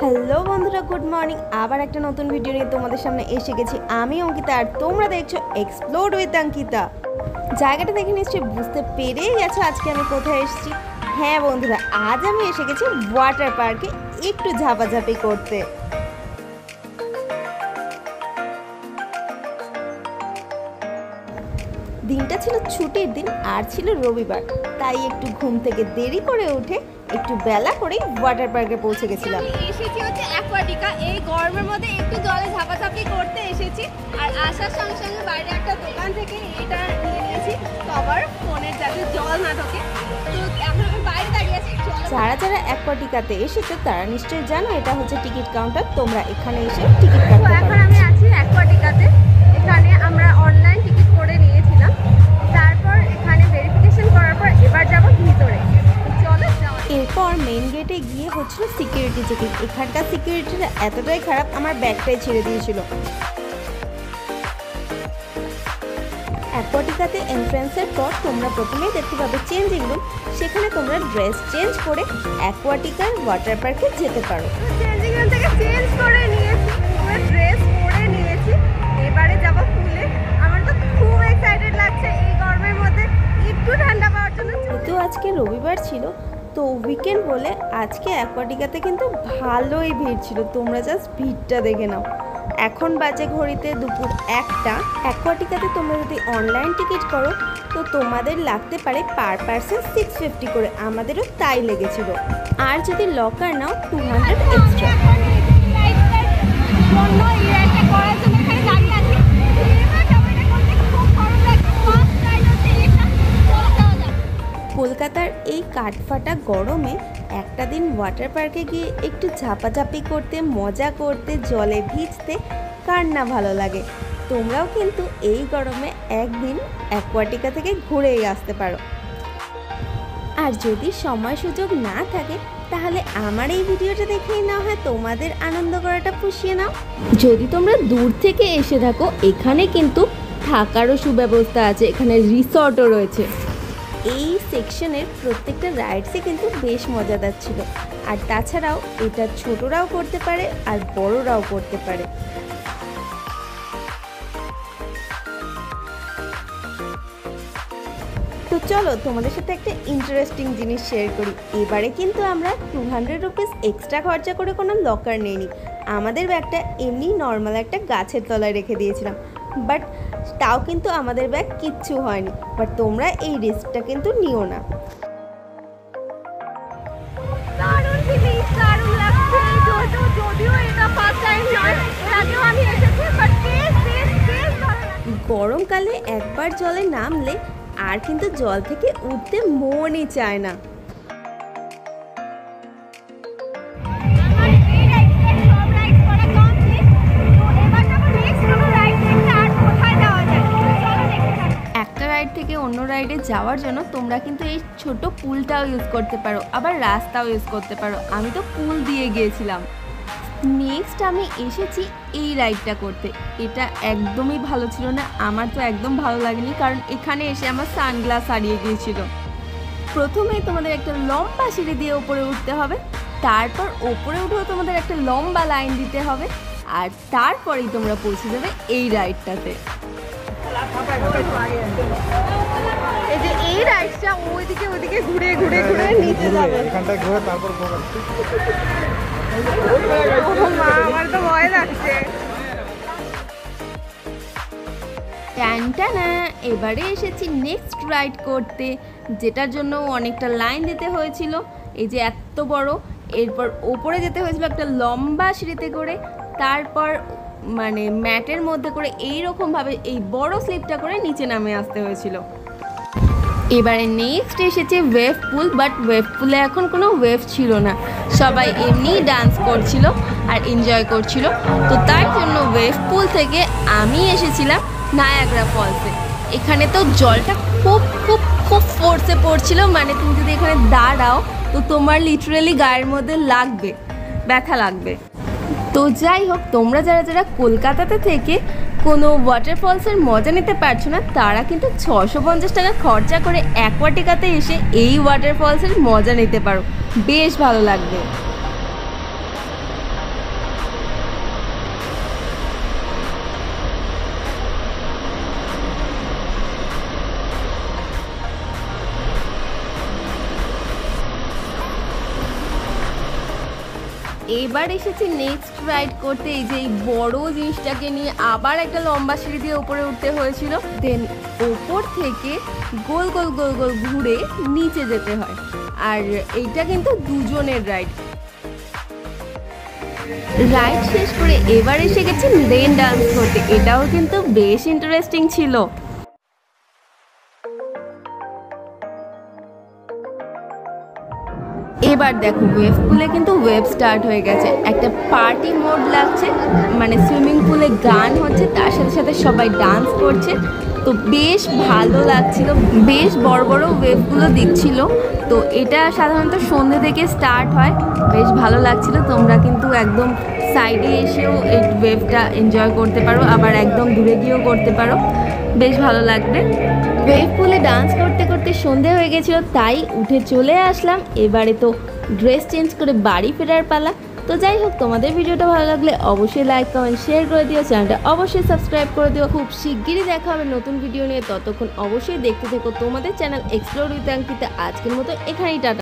Hello বন্ধুরা, good morning. আবার একটা নতুন ভিডিও নিয়ে তোমাদের সামনে এসে গেছি। আমি অঙ্কিতা আর তোমরা দেখছো এক্সপ্লোর উইথ অঙ্কিতা। জায়গাটা দেখে নিশ্চয়ই বুঝতে পেরেই গেছো আজকে আমি কোথায় এসেছি। হ্যাঁ বন্ধুরা, আজ আমি এসে গেছি ওয়াটার পার্কে একটু ঝাপাঝাপি করতে। দিনটা ছিল ছুটির দিন আর ছিল রবিবার, তাই একটু ঘুম থেকে দেরি করে উঠে একটু বেলা করে ওয়াটার পার্কে পৌঁছে গেছিলাম। এসেছি হচ্ছে অ্যাকোয়াটিকা। এই গরমের মধ্যে একটু জলে ঝাপাঝাপি করতে এসেছি। আর আসার সঙ্গে সঙ্গে বাইরে একটা দোকান থেকে এটা নিয়ে নিয়েছি কভার, ফোনের যাতে জল না ঢোকে। তো এখন আমি বাইরে দাঁড়িয়ে আছি। যারা যারা অ্যাকোয়াটিকাতে এসেছে তারা নিশ্চয়ই জানো এটা হচ্ছে টিকিট কাউন্টার। তোমরা এখানে এসে টিকিট কাটতে পারো। এখন আমি আছি অ্যাকোয়াটিকাতে। এখানে আমরা অনলাইন টিকিট করে নিয়েছিলাম, তারপর এখানে ভেরিফিকেশন করার পর এবার যাব ভিতরে। এরপর মেইন গেটে গিয়ে হচ্ছিল সিকিউরিটি চেকিং। এখানকার সিকিউরিটিটা এতটাই খারাপ, আমার ব্যাগটাই ছেড়ে দিয়েছিল। অ্যাকোয়াটিকাতে এন্ট্রান্সের পর তোমরা প্রথমেই দেখতে পাবে চেঞ্জিং রুম। সেখানে তোমরা ড্রেস চেঞ্জ করে অ্যাকোয়াটিকার ওয়াটার পার্কে যেতে পারো। চেঞ্জিং রুম থেকে চেঞ্জ করে নিয়েছি, পুরো ড্রেস পরে নিয়েছি। এবারে যাব পুলে। আমার তো খুব এক্সাইটেড লাগছে এই গরমের মধ্যে একটু ঠান্ডা পাওয়ার জন্য। যেহেতু আজকে রবিবার ছিল, তো উইকেন্ড বলে আজকে অ্যাকোয়াটিকাতে কিন্তু ভালোই ভিড় ছিল। তোমরা জাস্ট ভিড়টা দেখে নাও। এখন বাজে ঘড়িতে দুপুর 1টা। অ্যাকোয়াটিকাতে তোমরা যদি অনলাইন টিকিট করো তো তোমাদের লাগতে পারে পার পার্সন 650 করে। আমাদেরও তাই লেগেছিল। আর যদি লকার নাও 200 এক্সট্রা। কলকাতার এই কাঠফাটা গরমে একটা দিন ওয়াটার পার্কে গিয়ে একটু ঝাপাঝাপি করতে, মজা করতে, জলে ভিজতে কার না ভালো লাগে। তোমরাও কিন্তু এই গরমে একদিন অ্যাকোয়াটিকা থেকে ঘুরেই আসতে পারো। আর যদি সময় সুযোগ না থাকে তাহলে আমার এই ভিডিওটা দেখেই না হয় তোমাদের আনন্দ করাটা পুষিয়ে নাও। যদি তোমরা দূর থেকে এসে থাকো, এখানে কিন্তু থাকারও সুব্যবস্থা আছে, এখানে রিসর্টও রয়েছে। এই সেকশনের প্রত্যেকটা রাইডসই কিন্তু বেশ মজাদার ছিল। আর তাছাড়াও এটা ছোটরাও করতে পারে আর বড়রাও করতে পারে। তো চলো তোমাদের সাথে একটা ইন্টারেস্টিং জিনিস শেয়ার করি। এবারে কিন্তু আমরা 200 রুপিস এক্সট্রা খরচা করে কোনো লকার নিইনি। আমাদের ব্যাগটা এমনি নর্মাল একটা গাছের তলায় রেখে দিয়েছিলাম, বাট তাও কিন্তু আমাদের ব্যাগ কিচ্ছু হয়নি। বাট তোমরা এই রিস্কটা কিন্তু নিও না। গরমকালে একবার জলে নামলে আর কিন্তু জল থেকে উঠতে মনই চায় না। একটা রাইড থেকে অন্য রাইডে যাওয়ার জন্য তোমরা কিন্তু এই ছোট পুলটাও ইউজ করতে পারো, আবার রাস্তাও ইউজ করতে পারো। আমি তো পুল দিয়ে গিয়েছিলাম। নেক্সট আমি এসেছি এই রাইডটা করতে। এটা একদমই ভালো ছিল না, আমার তো একদম ভালো লাগেনি, কারণ এখানে এসে আমার সানগ্লাস হারিয়ে গিয়েছিল। প্রথমেই তোমাদের একটা লম্বা সিঁড়ি দিয়ে ওপরে উঠতে হবে, তারপর ওপরে উঠেও তোমাদের একটা লম্বা লাইন দিতে হবে, আর তারপরেই তোমরা পৌঁছে যাবে এই রাইডটাতে। এই যে এই রাইডটা ওইদিকে ওইদিকে ঘুরে ঘুরে ঘুরে নিচে যাবে। এখানটা ঘুরে তারপর আমার তো ভয় লাগছে। টানটানা, এবারে এসেছি নেক্সট রাইড করতে, যেটার জন্য অনেকটা লাইন দিতে হয়েছিল। এই যে এত বড়, এরপর ওপরে যেতে হয়েছিল একটা লম্বা সিঁড়িতে করে, তারপর মানে ম্যাটের মধ্যে করে এইরকমভাবে এই বড় স্লিপটা করে নিচে নামে আসতে হয়েছিল। এবারে নেক্সট এসেছে ওয়েভ পুল, বাট ওয়েভ পুলে এখন কোনো ওয়েভ ছিল না, সবাই এমনিই ডান্স করছিল আর এনজয় করছিল। তো তার জন্য ওয়েভ পুল থেকে আমি এসেছিলাম নায়াগ্রা ফলসে। এখানে তো জলটা খুব খুব খুব ফোর্সে পড়ছিল, মানে তুমি যদি এখানে দাঁড়াও তো তোমার লিটারালি গায়ের মধ্যে লাগবে, ব্যথা লাগবে। তো যাই হোক, তোমরা যারা যারা কলকাতাতে থেকে কোনো ওয়াটারফলসের মজা নিতে পারছো না, তারা কিন্তু 650 টাকা খরচা করে অ্যাকোয়াটিকাতে এসে এই ওয়াটারফলসের মজা নিতে পারো, বেশ ভালো লাগবে। এবার এসেছি নেক্সট রাইড করতে। এই যে এই বড় জিনিসটাকে নিয়ে আবার একটা লম্বা সিঁড়ি দিয়ে উপরে উঠতে হয়েছিল, দেন ওপর থেকে গোল গোল গোল গোল ঘুরে নিচে যেতে হয়। আর এইটা কিন্তু দুজনের রাইড। রাইড শেষ করে এবার এসে গেছি রেন ডান্স করতে। এটাও কিন্তু বেশ ইন্টারেস্টিং ছিল। এবার দেখো ওয়েভ পুলে কিন্তু ওয়েভ স্টার্ট হয়ে গেছে, একটা পার্টি মোড লাগছে, মানে সুইমিং পুলে গান হচ্ছে, তার সাথে সাথে সবাই ডান্স করছে। তো বেশ ভালো লাগছিল, বেশ বড় বড় ওয়েভগুলো দিচ্ছিল। তো এটা সাধারণত সন্ধ্যে থেকে স্টার্ট হয়, বেশ ভালো লাগছিল। তোমরা কিন্তু একদম সাইডে এসেও এই ওয়েভটা এনজয় করতে পারো, আবার একদম দূরে গিয়েও করতে পারো, বেশ ভালো লাগবে। ওয়েভ পুলে ডান্স করতে করতে সন্ধে হয়ে গেছিলো, তাই উঠে চলে আসলাম। এবারে তো ড্রেস চেঞ্জ করে বাড়ি ফেরার পালা। তো যাই হোক, তোমাদের ভিডিওটা ভালো লাগলে অবশ্যই লাইক কমেন্ট শেয়ার করে দিও, চ্যানেলটা অবশ্যই সাবস্ক্রাইব করে দিও। খুব শিগগিরই দেখা হবে নতুন ভিডিও নিয়ে, ততক্ষণ অবশ্যই দেখতে থেকো তোমাদের চ্যানেল এক্সপ্লোর উইথ আঙ্কিতা। আজকের মতো এখানেই টাটা।